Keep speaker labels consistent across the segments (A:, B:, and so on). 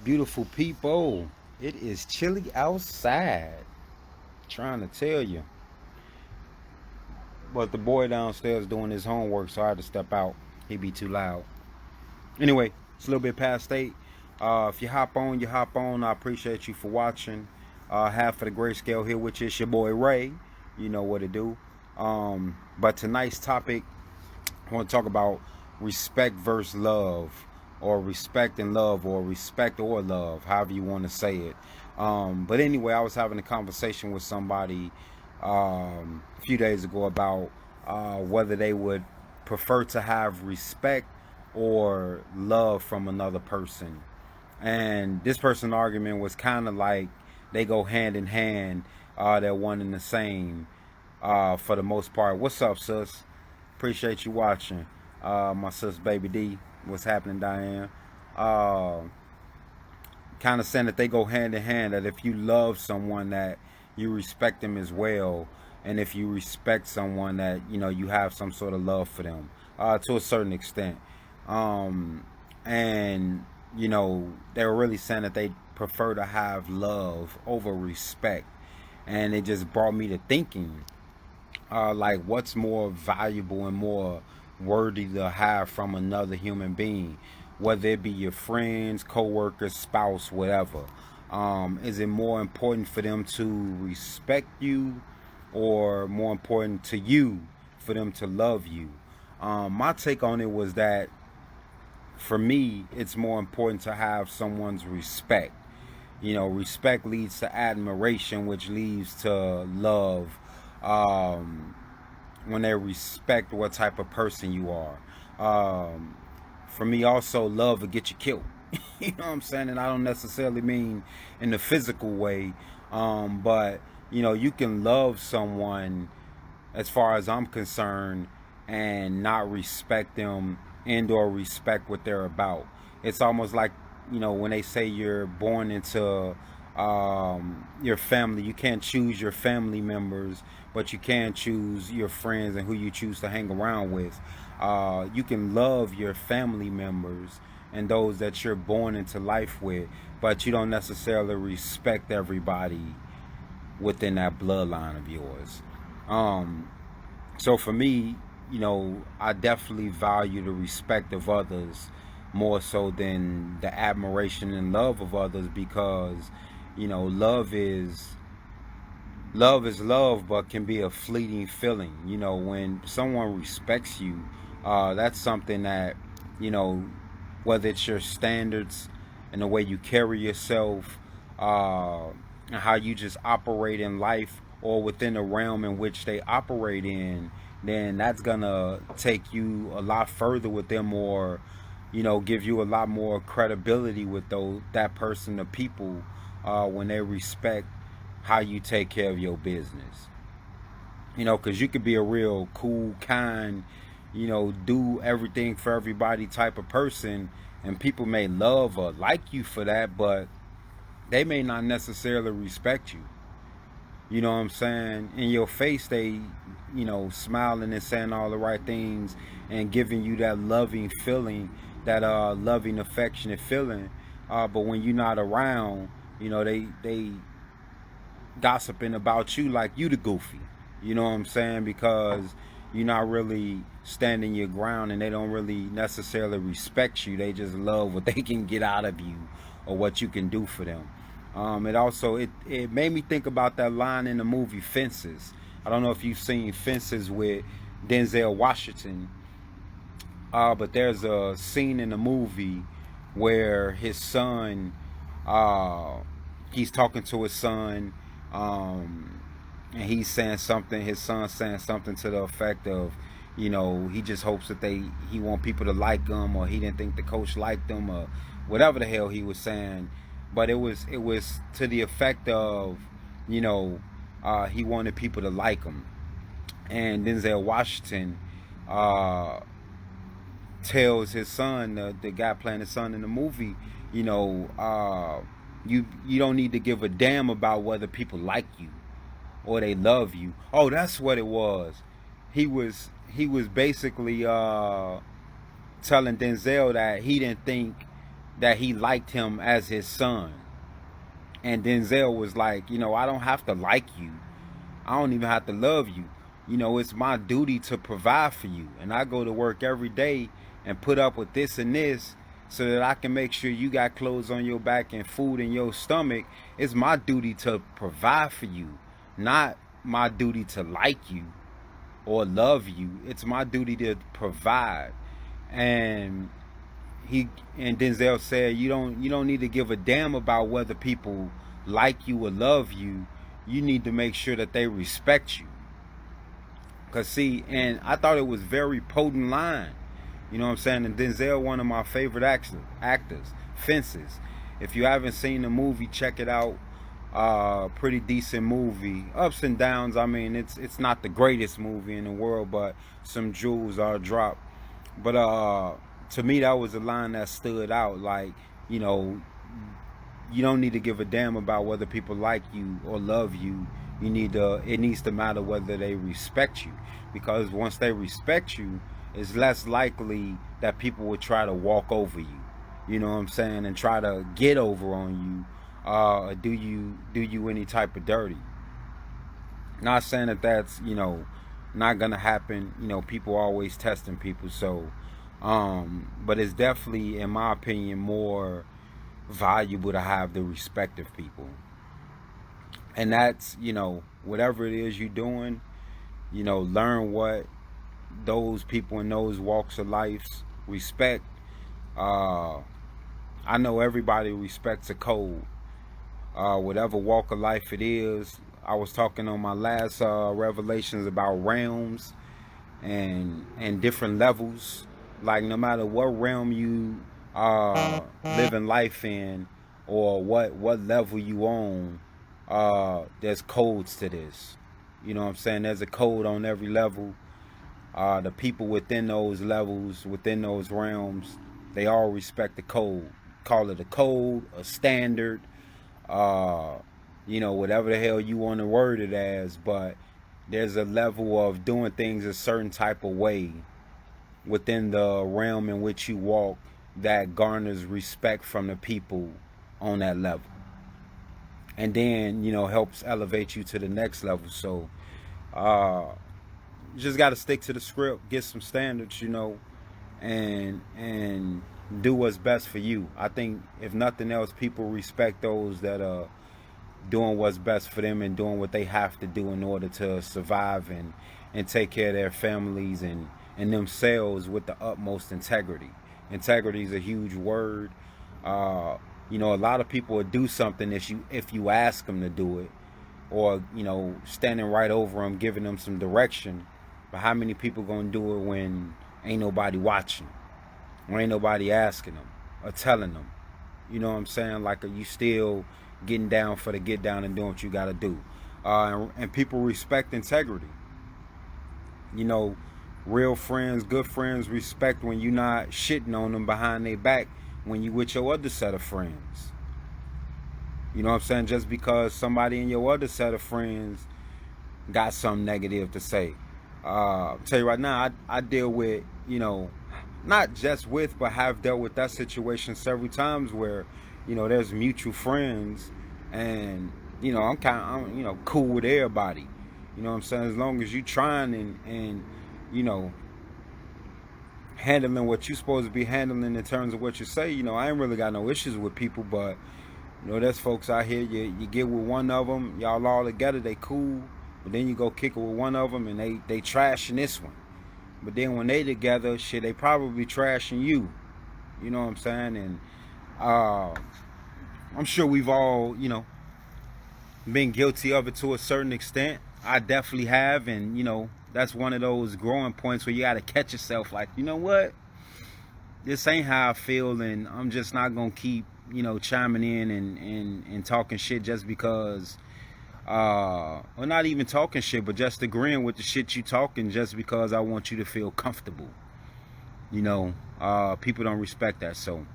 A: Beautiful people? It is chilly outside. Trying to tell you. But the boy downstairs doing his homework, so I had to step out. He'd be too loud. Anyway, it's a little bit past 8. If you hop on, you hop on. I appreciate you for watching. Half of the GrayScale here, which is your boy Ray. You know what to do. But tonight's topic, I want to talk about respect versus love, or respect and love, or respect or love, however you want to say it. But anyway, I was having a conversation with somebody a few days ago about whether they would prefer to have respect or love from another person. And this person's argument was kind of like they go hand in hand. They're one and the same for the most part. What's up, sis? Appreciate you watching. My sis, Baby D. What's happening, Diane? Kind of saying that they go hand in hand, that if you love someone, that you respect them as well. And if you respect someone, that, you know, you have some sort of love for them to a certain extent. And, you know, they were really saying that they prefer to have love over respect. And it just brought me to thinking, like, what's more valuable and more worthy to have from another human being, whether it be your friends, co-workers, spouse, whatever. Is it more important for them to respect you, or more important to you for them to love you? My take on it was that, for me, it's more important to have someone's respect. You know, respect leads to admiration, which leads to love. When they respect what type of person you are. For me, also, love will get you killed. You know what I'm saying? And I don't necessarily mean in the physical way, but, you know, you can love someone, as far as I'm concerned, and not respect them and or respect what they're about. It's almost like, you know, when they say you're born into your family, you can't choose your family members, but you can choose your friends and who you choose to hang around with. You can love your family members and those that you're born into life with, but you don't necessarily respect everybody within that bloodline of yours. So for me, you know, I definitely value the respect of others more so than the admiration and love of others, because, you know, love is love, but can be a fleeting feeling. You know, when someone respects you, that's something that, you know, whether it's your standards and the way you carry yourself, and how you just operate in life, or within the realm in which they operate in, then that's gonna take you a lot further with them, or, you know, give you a lot more credibility with that person, the people, when they respect how you take care of your business. You know, because you could be a real cool, kind, you know, do everything for everybody type of person, and people may love or like you for that, but they may not necessarily respect you. You know what I'm saying? In your face, they, you know, smiling and saying all the right things and giving you that loving feeling, that loving, affectionate feeling. But when you're not around, you know, they gossiping about you like you the goofy. You know what I'm saying? Because you're not really standing your ground, and they don't really necessarily respect you. They just love what they can get out of you, or what you can do for them. It made me think about that line in the movie Fences. I don't know if you've seen Fences with Denzel Washington, but there's a scene in the movie where his son, he's talking to his son, and he's saying something. His son's saying something to the effect of, you know, he just hopes that he want people to like him, or he didn't think the coach liked him, or whatever the hell he was saying. But it was to the effect of, you know, he wanted people to like him. And Denzel Washington tells his son, the guy playing his son in the movie, you know, you don't need to give a damn about whether people like you or they love you. Oh, that's what it was. He was basically telling Denzel that he didn't think that he liked him as his son. And Denzel was like, you know, I don't have to like you. I don't even have to love you. You know, it's my duty to provide for you. And I go to work every day and put up with this and this so that I can make sure you got clothes on your back and food in your stomach. It's my duty to provide for you, not my duty to like you or love you. It's my duty to provide. And he and Denzel said, you don't need to give a damn about whether people like you or love you. You need to make sure that they respect you. Cause see, and I thought it was very potent line. You know what I'm saying? And Denzel, one of my favorite actors, Fences. If you haven't seen the movie, check it out. Pretty decent movie. Ups and downs. I mean, it's not the greatest movie in the world, but some jewels are dropped. But to me, that was a line that stood out. Like, you know, you don't need to give a damn about whether people like you or love you. It needs to matter whether they respect you, because once they respect you, it's less likely that people would try to walk over you. You know what I'm saying? And try to get over on you, do you any type of dirty. Not saying that that's, you know, not gonna happen. You know, people always testing people. So but it's definitely, in my opinion, more valuable to have the respect of people. And that's, you know, whatever it is you're doing, you know, learn what those people in those walks of life respect. I know everybody respects a code, whatever walk of life it is. I was talking on my last revelations about realms and different levels. Like, no matter what realm you living life in, or what level you on, there's codes to this. You know what I'm saying? There's a code on every level. The people within those levels, within those realms, they all respect the code. Call it a code, a standard, you know, whatever the hell you want to word it as. But there's a level of doing things a certain type of way within the realm in which you walk that garners respect from the people on that level. And then, you know, helps elevate you to the next level. So you just got to stick to the script, get some standards, you know, and do what's best for you. I think, if nothing else, people respect those that are doing what's best for them and doing what they have to do in order to survive and take care of their families and themselves with the utmost integrity. Integrity is a huge word. You know, a lot of people will do something if you ask them to do it, or, you know, standing right over them, giving them some direction. But how many people gonna do it when ain't nobody watching, or ain't nobody asking them or telling them? You know what I'm saying? Like, are you still getting down for the get down and doing what you gotta do? And people respect integrity. You know, real friends, good friends respect when you're not shitting on them behind their back when you with your other set of friends. You know what I'm saying? Just because somebody in your other set of friends got something negative to say. I'll tell you right now, I deal with, you know, not just with, but have dealt with that situation several times where, you know, there's mutual friends, and, you know, I'm you know, cool with everybody. You know what I'm saying? As long as you trying and you know, handling what you're supposed to be handling in terms of what you say, you know, I ain't really got no issues with people. But, you know, there's folks out here, you get with one of them, y'all all together, they cool, but then you go kick it with one of them and they trashing this one. But then when they together, shit, they probably trashing you. You know what I'm saying? And I'm sure we've all, you know, been guilty of it to a certain extent. I definitely have. And, you know, that's one of those growing points where you got to catch yourself, like, you know what? This ain't how I feel, and I'm just not going to keep, you know, chiming in and talking shit just because, or not even talking shit, but just agreeing with the shit you talking just because I want you to feel comfortable. You know, people don't respect that. So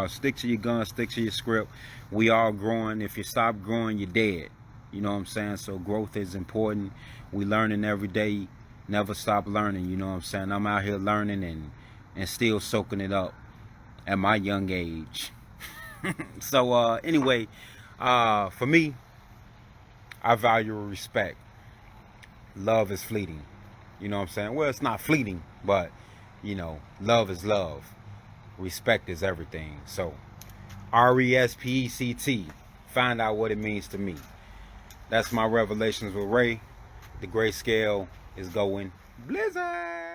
A: stick to your gun, stick to your script. We all growing. If you stop growing, you're dead. You know what I'm saying? So growth is important. We learning every day. Never stop learning. You know what I'm saying? I'm out here learning and still soaking it up at my young age. So anyway, for me, I value respect. Love is fleeting. You know what I'm saying? Well, it's not fleeting, but you know, love is love. Respect is everything. So RESPECT. Find out what it means to me. That's my revelations with Ray. The GrayScale is going blizzard.